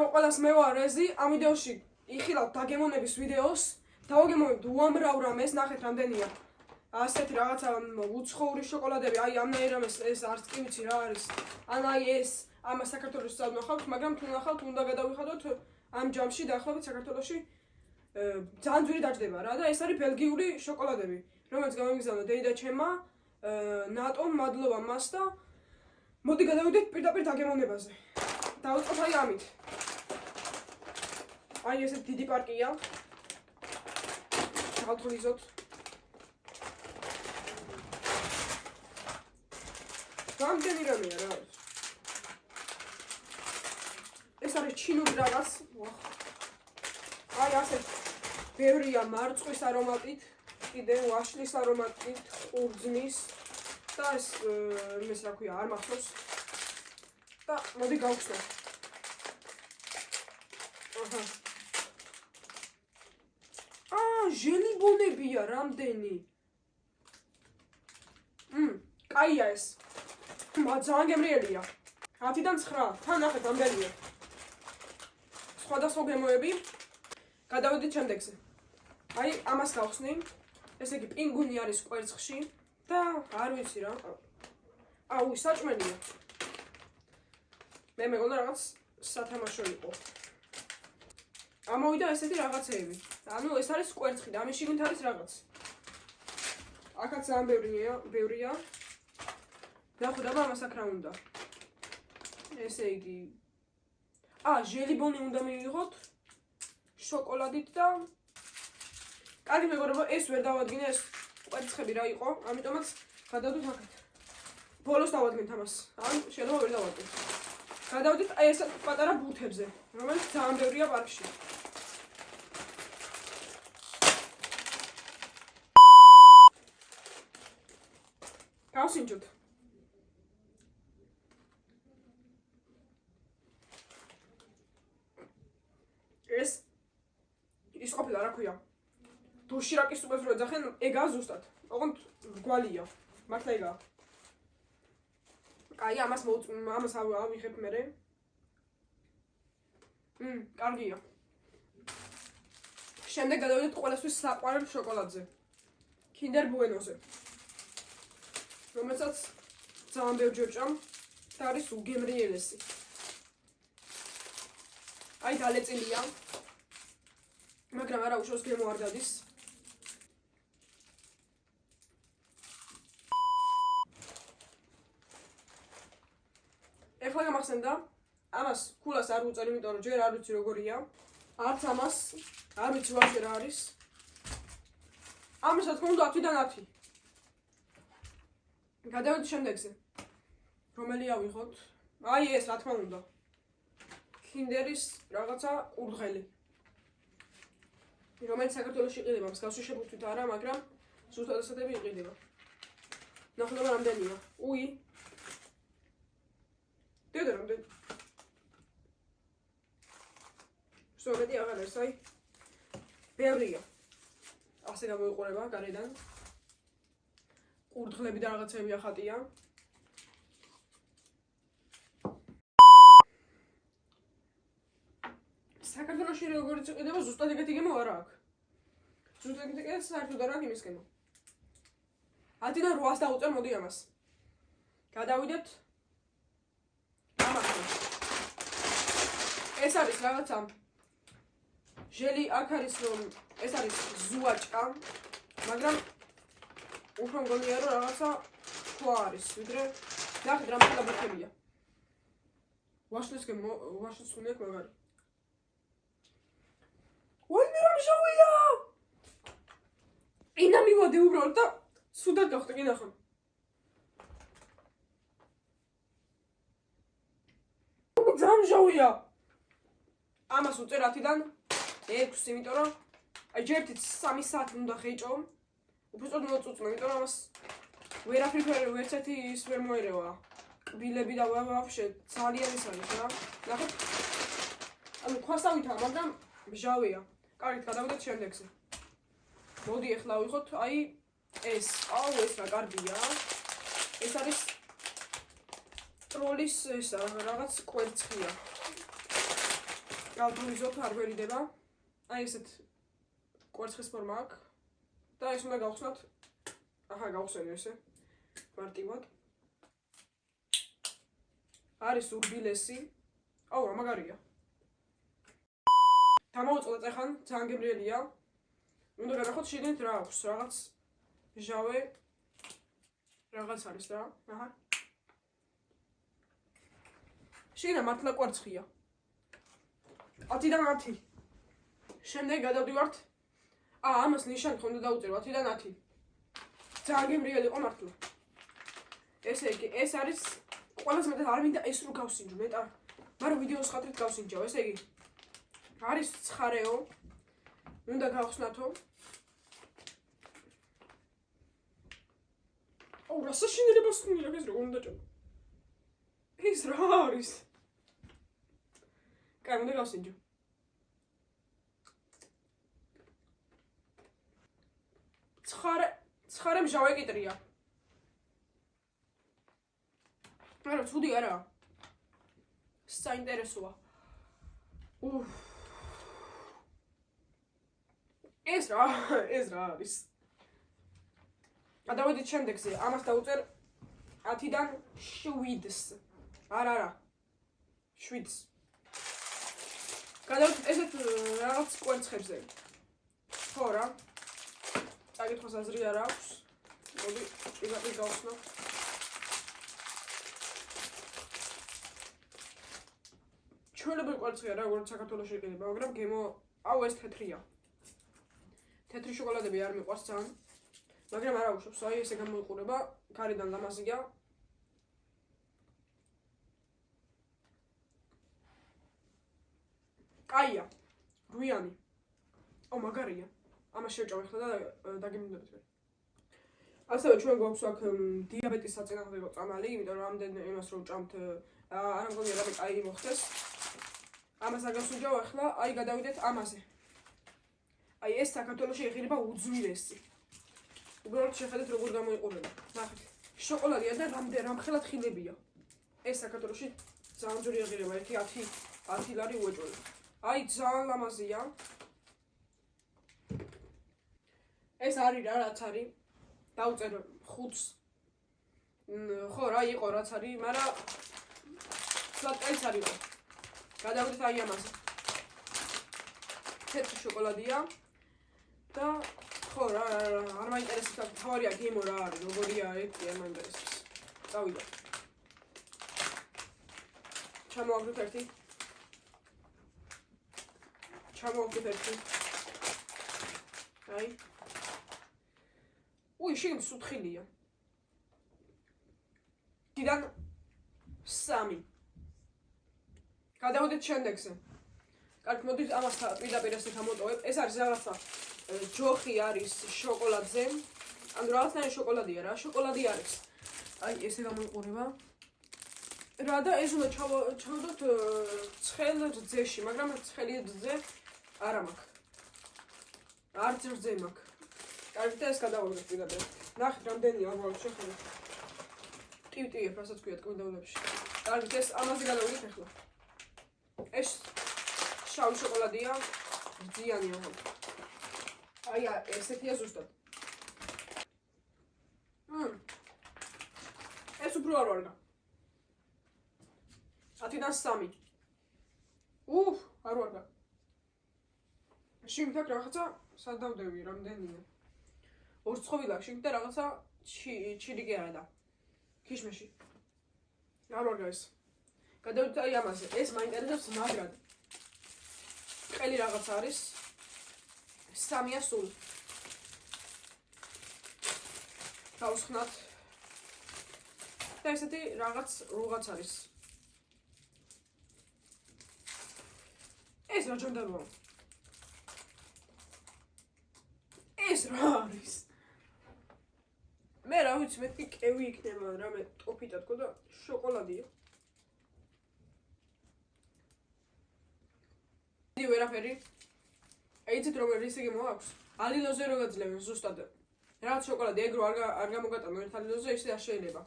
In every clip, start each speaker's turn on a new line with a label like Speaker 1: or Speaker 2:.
Speaker 1: რომ ყველას მე ვარ ეზი, ამ ვიდეოში იხილავთ დაგემონების ვიდეოს, დავაგემონებთ უამრავ რამეს, ნახეთ რამდენია. ასეთი რაღაცა უცხოური შოკოლადები, აი ამნაირ ეს არც კი ვიცი რა არის. ან აი ეს ამას საქართველოს წავნახავთ, მაგრამ თუ ნახავთ, უნდა გადავიხადოთ ამ ჯამში დაახლოებით საქართველოში ძალიან ძვირი დაждდება რა და ეს არის ბელგიური შოკოლადები, რომელიც გამოგიზავნა დეიდა ჩემმა, ნატომ, მადლობა მას და მოდი გადავიდეთ პირდაპირ დაგემონებაზე. დავიწყოთ აი ამით. აი ესეთ დიდი პარკია. დავთვლიზოთ. რამდენი რამეა რა არის? ეს არის ჩინური რაღაც. აი ასეთ ბევრია მარწყვის არომატით, კიდე ვაშლის არომატით, ყურძნის და ეს იმის რა ქვია, არ მახსოვს. და მოდი გავხსნათ. ჟელიბონებია რამდენი. კაია ეს. ძალიან გემრიელია. 10-დან 9. თან ნახეთ რამდენია. სხვადასხვა გემოები. გადავიდეთ შემდეგზე. აი ამას გავხსნი. ესე იგი პინგვინი არის კვერცხში და არ ვიცი რა. აუ, საჭმელია. მე მეგონა რაღაც სათამაშო იყო. ამოვიდა ესეთი რაღაცეები. ანუ ეს არის კვერცხი და ამის შიგნით არის რაღაც. აქაც ძალიან ბევრია. ნახოთ აბა ამას აქ რა უნდა. ესე იგი ჟელიბონი უნდა მივიღოთ შოკოლადით და კარგი მეგობრებო, ეს ვერ დავადგინე ეს კვერცხები რა იყო, ამიტომაც გადავდით აქეთ. ბოლოს დავადგინეთ ამას. ან შეიძლება ვერ დავადგინოთ. გადავდით აი ეს პატარა ბუთებზე, რომელიც ძალიან ბევრია პარკში. გავსინჯოთ. ის ყოფილა რა ქვია. დოშირაკის სუპერს რო ეძახენ, ეგაა ზუსტად. ოღონდ რგვალია. მართლა ეგაა. კაი, ამას ავიღებ მერე. კარგია. შემდეგ გადავიდეთ ყველასთვის საყვარელ შოკოლადზე. Kinder Bueno-ზე. რომელსაც ძალიან ბევრჯერ ჭამ და არის უგემრიელესი. აი დალეწილია. მაგრამ არა უშავს გემო არ დადის. ეხლა გამახსენდა, ამას ქულას არ უწერ, იმიტომ რომ ჯერ არ ვიცი როგორია. არც ამას არ ვიცი ვაფშე რა არის. ამას რა თქმა უნდა 10-დან 10. გადავიდეთ შემდეგზე. რომელი ავიღოთ? აი ეს რა თქმა უნდა. Kinderis რაღაცა ყურძღელი. რომელიც საქართველოში იყიდება, მსგავსი შებუთვით არა, მაგრამ ზუსტად ასეთები იყიდება. ნახოთ რამდენია. უი. დედა რამდენი. სულები აღარ არის, აი. ბევრია. ასე გამოიყურება გარედან. ყურძღლები და რაღაცები ახატია. საქართველოში როგორც იყიდება, ზუსტად ეგეთი გემო არ აქვს. ზუსტად ეგეთი საერთოდ არ აქვს იმის გემო. 10-დან 800 დავუწერ, მოდი ამას. გადავიდეთ ამასთან. ეს არის რაღაცა ჟელი, აქ არის რომ ეს არის ზუაჭკა, მაგრამ უფრო მგონია რომ რაღაცა თქვა არის, ვიდრე ნახეთ რა მაგარია. ვაშლის უნდა აქვს მაგარი. ვაიმე რა მშოვია! ინა მივადი უბრალოდ და სუდად გავხტე კი ნახო. ძალიან მშოვია! ამას უწერ 10-დან 6, იმიტომ რომ აი ჯერთით 3 საათი უნდა ხეჭო. უბრალოდ მოწუწნა, იმიტომ რომ ამას ვერაფერი ვერცერთი ის ვერ მოერევა. კბილები და ვაფშე ძალიან ის არის რა. ნახეთ. ანუ ქვასავითა, მაგრამ მჟავია. კარგით, გადავიდეთ შემდეგზე. მოდი ახლა ვიღოთ აი ეს. აუ, ეს რა კარგია. ეს არის ტროლის ეს რაღაც კვერცხია. გავთავიზოთ, არ ვერიდება. აი ესეთ კვერცხის ფორმა აქვს. და ეს უნდა გავხსნათ. აჰა, გავხსენე ესე. მარტივად. არის ურბილესი. აუ, რა მაგარია. დამოვუწყოთ ახლა, ძალიან გემრიელია. უნდა განახოთ შიგნით რა აქვს, რაღაც ჟავე რაღაც არის რა. აჰა. შიგნით მართლა კვერცხია. 10-დან 10. შემდეგ გადავდივართ. ამას ნიშანი ხომ უნდა დავუწერო 10-დან 10. ძალიან გემრიელი იყო მართლა. ესე იგი, ეს არის ყველაზე მეტად არ მინდა ეს რო გავსინჯო, მეტად. მაგრამ ვიდეოს ხათრით გავსინჯავ, ესე იგი. არის ცხარეო. უნდა გავხსნათო. აუ, რა საშინელებას ხმირა ეს როგორ უნდა ჭამო. ეს რა არის? კაი, უნდა გავსინჯო. ცხარე მჟავე კიტრია. არა, ცუდი არა. საინტერესოა. ეს რა არის? გადავიდეთ შემდეგზე. ამას დავუწერ 10-დან 7-ს. არა. 7-ს. გადავიდეთ ესეთ რაღაც კვერცხებზე. ხო რა. წაკითხოს აზრი არ აქვს. მოდი, პირდაპირ გავხსნათ. ჩვეულებრივი კვერცხია რა, როგორც საქართველოში იყიდება, მაგრამ გემო, აუ ეს თეთრია. თეთრი შოკოლადები არ მიყვარს ძალიან. მაგრამ არა უშვებს, აი ესე გამოიყურება, გარედან ლამაზია. კაია. რუიანი. აუ მაგარია. ამას შევჭამ ახლა და დაგიმუნდებით. ასევე ჩვენ გვაქვს აქ დიაბეტის საწინააღმდეგო წამალი, იმიტომ რომ ამდენ იმას რომ ჭამთ, არ მგონია რა კაი მოხდეს. ამას არ გავსინჯავ ახლა, აი გადავიდეთ ამაზე. აი ეს საქართველოში იყიდება უძვირესი. უბრალოდ შეხედეთ როგორ გამოიყურება. ნახეთ. შოკოლადია და რამხელა თხილებია. ეს საქართველოში ძალიან ძვირი იყიდება, 10 ლარი უეჭველი. აი ძალიან ლამაზია. ეს არის რა, რაც არის. დავწერ 5-ს. ხო რა იყო რაც არის, მაგრამ საწაიც არის. გადავიდეთ აი ამაზე. თეთრი შოკოლადია და ხო რა არ მაინტერესებს თავარია გემო რა არის, როგორია ერთი არ მაინტერესებს. წავიდა. ჩამოვაგდოთ ერთი. აი. შიგნით სუთხილია. 10-დან 3. გადავიდეთ შემდეგზე. კარგი, მოდით ამას პირდაპირ ესე გამოტოვებ. ეს არის რაღაცა ჯოხი არის შოკოლადზე. ანუ რაღაცნაირი შოკოლადია რა, შოკოლადი არის. აი ესე გამოიყურება. რა და ეს უნდა ჩავდოთ ცხელ რძეში, მაგრამ ცხელი რძე არა მაქვს. არც რძე მაქვს. კარგი და ეს გადავაგდოთ პირდაპირ. ნახეთ რამდენია ალბათ შეხედეთ. ტივტიებ, რასაც ქვია ტკბილებში. კარგი ეს ამაზე გადავიდეთ ახლა. ეს შავი შოკოლადია, რძიანია. აი ესეთია ზუსტად. ეს უფრო არ ვარგა. 10-დან 3. არ ვარგა. შიგნით აქ რაღაცა სადავდები რამდენია. ორცხოვილა შიგნით და რაღაცა ჩირიკი არა და ქიშმეში. არ ვარგა ეს. გადავიდეთ აი ამაზე. ეს მაინტერესებს მაგრად. ყელი რაღაც არის. 3-ია სულ. გავსხნათ. და ესეთი რაღაც არის. ეს რა ჯანდაბაა? ეს რა არის? მე რა ვიცი, მეთქი კევი იქნება, რამე ტოფიტა თქო და შოკოლადია. დიდი ვერაფერი. აიცით რომ რისი გემო აქვს? ალილოზე რო გაძლევენ ზუსტად. რაღაც შოკოლადი ეგრო არ გამოგატანო ერთ ალილოზე, ისე არ შეიძლება.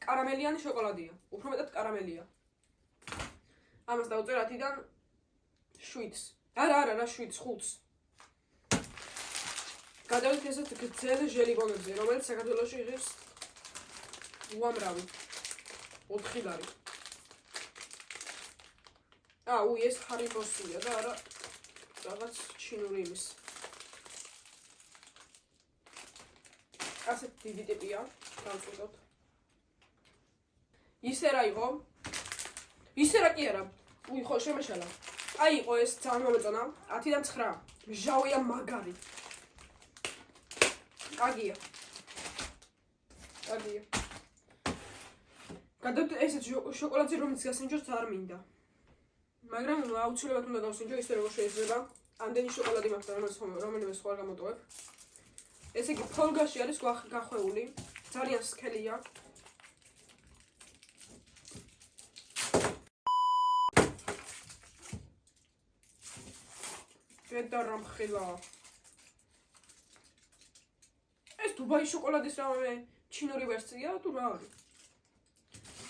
Speaker 1: კარამელიანი შოკოლადია. უფრო მეტად კარამელია. ამას დავწერ 10-დან 7-ს. არა, რა 7-ს, 5-ს. გადავიდეთ ესეთ გრძელ ჟელიბონებზე, რომელიც საქართველოში იღებს უამრავი 4 ლარი. ეს ხარიბოსია და არა რაღაც ჩინური იმის. ასეთ დიდი ტიპია, დავწუდოთ. ისე რა იყო? ისე რა კი არა. ხო, შემეშალა. იყო ეს ძალიან მომეწონა. 10-დან 9. მჟავია მაგარი. კაგია. გადავიდეთ ესეთ შოკოლადზე, რომელიც გასინჯოს არ მინდა. მაგრამ აუცილებლად უნდა გავსინჯო ისე როგორ შეიძლება. ამდენი შოკოლადი მაქვს, რომელიმე სხვა არ გამოტოვებ. ესე იგი, ფოლგაში არის გახვეული. ძალიან სქელია. და რამხილა. ეს დუბაის შოკოლადის რამე ჩინური ვერსია თუ რა არის?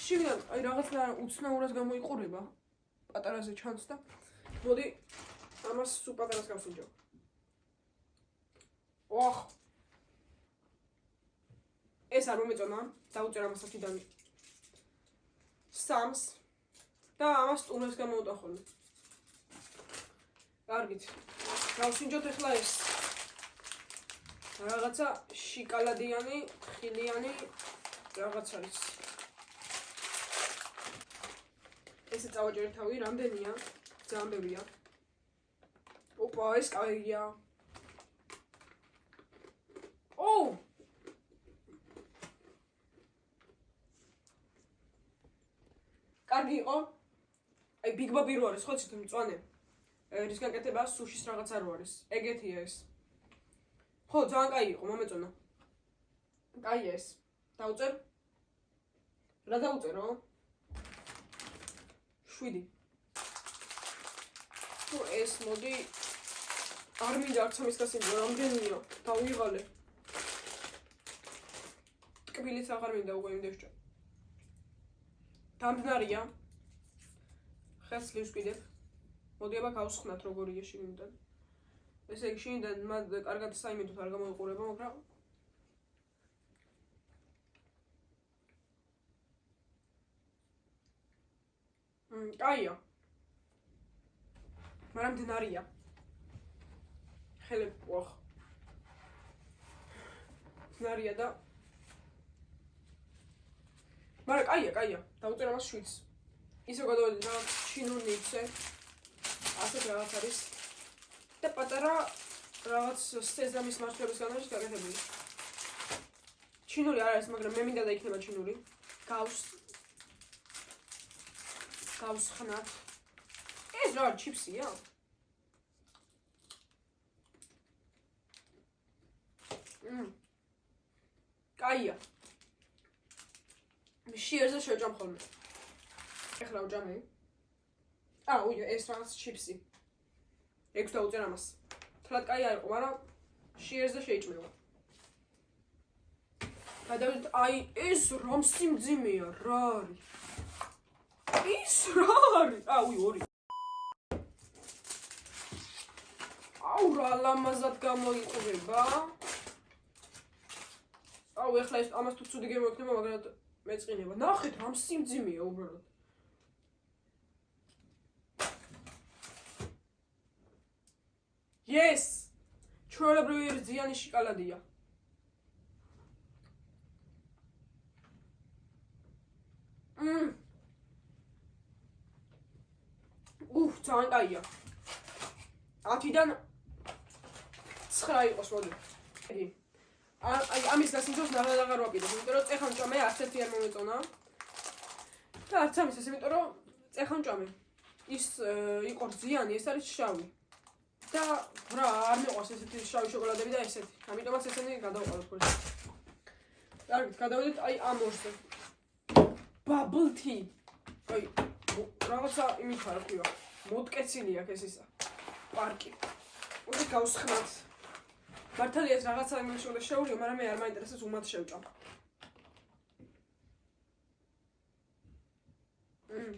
Speaker 1: შიგნით რაღაცა უცნაურად გამოიყურება. პატარაზე ჩანს და მოდი ამას სულ პატარას გავსინჯო. ეს არ მომეწონა, დავუწერ ამას 10-დან 3-ს და ამას ტუნებს გამოვუტახო. კარგით. გავსინჯოთ ახლა ეს. რაღაცა შიკალადიანი, ხილიანი რაღაც არის. ესე წავაჭერე თავი, რამდენია? ძალიან ბევრია. ეს კაია. კარგი იყო. Big Baby რო არის, ხო ცით მწვანე. რის გაკეთება სუშის რაღაცა რო არის. ეგეთია ეს. ხო, ძალიან კაი იყო, მომეწონა. კაია ეს. დავუწერ? რა დავუწერო? 7. ეს მოდი არ მინდა არც ამის გასინჯო, რამდენია? დავიღალე. ტკბილიც აღარ მინდა უკვე იმდევჭა. დამბნარია. ხელს ლივსკვიდებ. მოდი აბა გავსხვნათ როგორია შიგნიდან. ესე იგი შიგნიდან მათ კარგად საიმედოდ არ გამოიყურება, მაგრამ კაია. მაგრამ მდნარია. ხელები მდნარია და მაგრამ კაია. დავუწერ ამას 7-ს. ისე გადავედი რაღაც ჩინურ ნიფსზე. ასეთ რაღაც არის. და პატარა რაღაც სეზამის მარცვლების განაჟის გაკეთებული. ჩინური არ არის, მაგრამ მე მინდა და იქნება ჩინური. გავსხნათ. ეს რა არის, ჩიფსია? კაია. შიერზე შევჭამ ხოლმე. ეხლა ვჭამე. ეს რაღაც ჩიფსი. 6 დავუწერ ამას. თლად კაი არ იყო, მაგრამ შიერზე შეიჭმევა. გადავიდეთ, ეს რომ სიმძიმეა, რა არის? ის რა არის? 2. რა ლამაზად გამოიყურება. ეხლა ეს ამას თუ ცუდი გემოიქნება, მაგრამ მეწყინება. ნახეთ, რამ სიმძიმეა უბრალოდ. Yes! ჩვეულებრივი რძიანი შოკოლადია. ძალიან კაია. 10-დან 9 იყოს მოდი. ამის გასინჯოს ნაღად აღარ ვაკიდებ, იმიტომ რომ წეხამჭამე არც ერთი არ მომეწონა. და არც ამის ეს, იმიტომ რომ წეხამჭამე ის იყო რძიანი, ეს არის შავი. და რა არ მიყვარს ესეთი შავი შოკოლადები და ესეთი. ამიტომაც ესენი გადავყავთ ხოლმე. კარგით, გადავიდეთ ამ ორზე. Bubble tea. რაღაცა იმით არ ქვია. მოდკეცილი აქვს ეს ისა. პარკი. მოდი გავსხნათ. მართალია ეს რაღაცა იმაში უნდა შეურიო, მაგრამ მე არ მაინტერესებს უმად შევჭამ.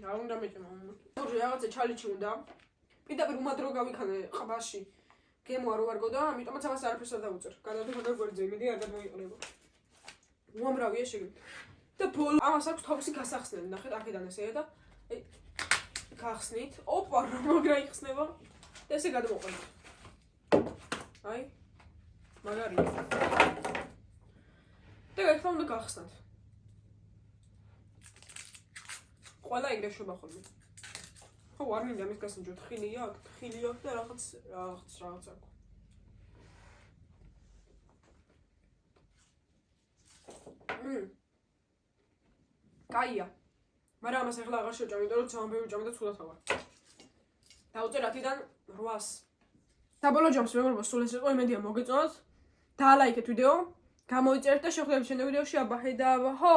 Speaker 1: არ უნდა მეჭმა. ორი რაღაცა ჩალიჩი უნდა. პირდაპირ უმადრო გავიქანე ყბაში. გემო არ ვარგო და ამიტომაც ამას არაფერს არ დავუწერ. გადავდივარ გვერდზე, იმედი არ გადმოიყრება. უამრავია შეგიძლიათ. და ბოლო ამას აქვს თავისი გასახსნელი, ნახეთ, აქედან ესეა და გახსნით. ოპა, რა მაგრა იხსნება. და ესე გადმოყვანით. აი. მაგარია. და ახლა უნდა გახსნათ. ყველა ეგრე შევა ხოლმე. ხო, არ მინდა მის გასინჯოთ. ხილია და რაღაც აქვს. კაია. მაგრამ ამას ახლა აღარ შევჭამ, იმიტომ რომ ძალიან ბევრი ვჭამე და ცუდად ავარ. დავუწერ 10-დან 800. საბოლოო ჯამს მეგობრებო, სულ ეს იყო, იმედია მოგეწონათ. დაალაიქეთ ვიდეო, გამოიწერეთ და შევხვდებით შემდეგ ვიდეოში. აბა, ჰედა, აბა, ჰო!